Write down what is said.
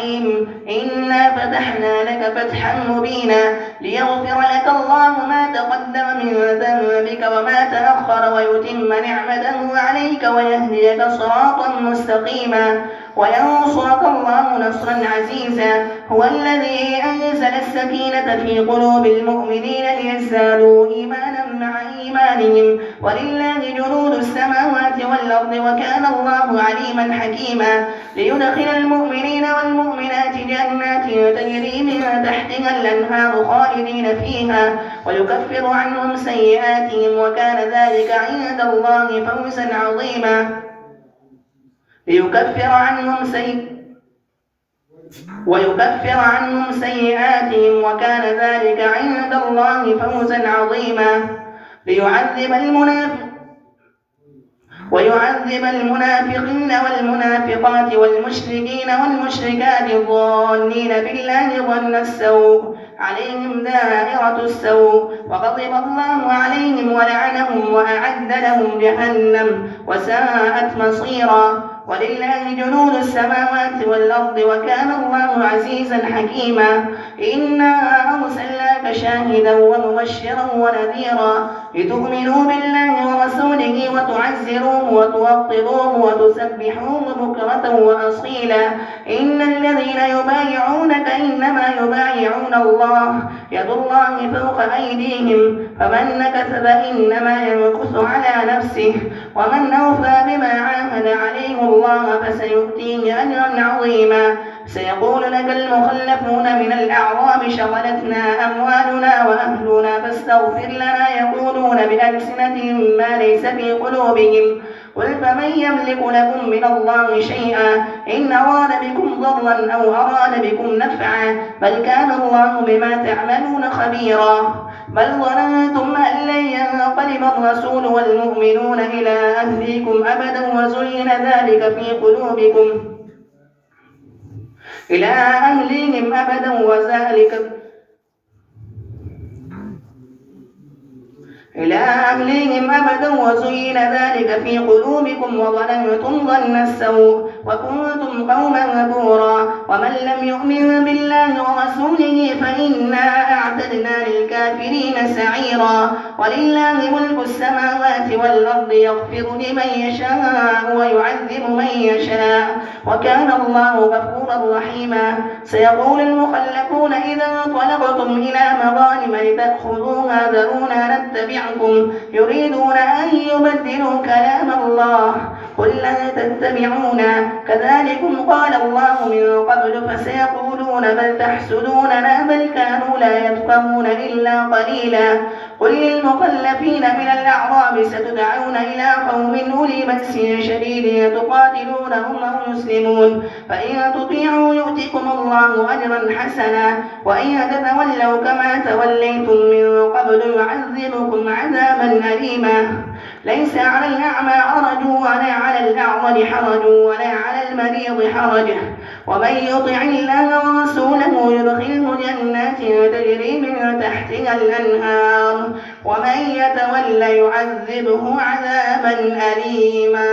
الرحيم إنا فتحنا لك فتحا مبينا ليغفر لك الله ما تقدم من ذنبك وما تأخر ويتم نعمته عليك ويهديك صراطا مستقيما وينصرك الله نصرا عزيزا هو الذي أنزل السكينة في قلوب المؤمنين ليزدادوا إيمانا مع إيمانهم ولله جنود السماوات والأرض وكان الله عليما حكيما ليدخل المؤمنين والمؤمنات جنات تجري من تحتها الأنهار خالدين فيها ويكفر عنهم سيئاتهم وكان ذلك عند الله فوزا عظيما ويكفر عنهم سيئاتهم وكان ذلك عند الله فوزا عظيما ويعذب المنافقين والمنافقات والمشركين والمشركات الظانين بالله ظن السوء عليهم دائرة السوء وغضب الله عليهم ولعنهم وأعد لهم جهنم وساءت مصيرا ولله جنود السماوات والأرض وكان الله عزيزا حكيما إنا أرسلناك شاهدا ومبشرا ونذيرا لتؤمنوا بالله ورسوله وتعزروه وتوقروه وتسبحوه بكرة وأصيلا إن الذين يبايعونك إنما يبايعون الله يد الله فوق أيديهم فمن نكث فإنما ينكث على نفسه ومن أوفى بما عاهد عليه الله فسيؤتيه أجرا عظيما سيقول لك المخلفون من الأعراب شغلتنا أموالنا وأهلنا فاستغفر لنا يقولون بألسنتهم ما ليس في قلوبهم قل فمن يملك لكم من الله شيئا إن أراد بكم ضرا أو أراد بكم نفعا بل كان الله بما تعملون خبيرا بل ظننتم أن لن ينقلب الرسول والمؤمنون إلى أهليكم أبدا وزين ذلك في قلوبكم إلى أهلهم أبدا وزين ذلك في قلوبكم وظننتم ظن السوء وكنتم قوما بورا ومن لم يؤمن بالله ورسوله فإنا أعتدنا للكافرين سعيرا ولله ملك السماوات والأرض يغفر لمن يشاء ويعذب من يشاء وكان الله غفورا رحيما سيقول المخلفون إذا انطلقتم إلى مغانم لتأخذوها ذرونا نتبعكم يريدون أن يبدلوا كلام الله قل لن تتبعونا كذلكم قال الله من قبل فسيقولون بل تحسدوننا بل كانوا لا يفقهون إلا قليلا قل للمخلفين من الأعراب ستدعون إلى قوم أولي بأس شديد تقاتلونهم أو يسلمون فإن تطيعوا يؤتكم الله أجرا حسنا وإن تتولوا كما توليتم من قبل يعذبكم عذابا أليما ليس على الأعمى حرج ولا على الأعرج حرج ولا على المريض حرج ومن يطع الله ورسوله يدخله جنات تجري من تحتها الأنهار ومن يتول يعذبه عذابا أليما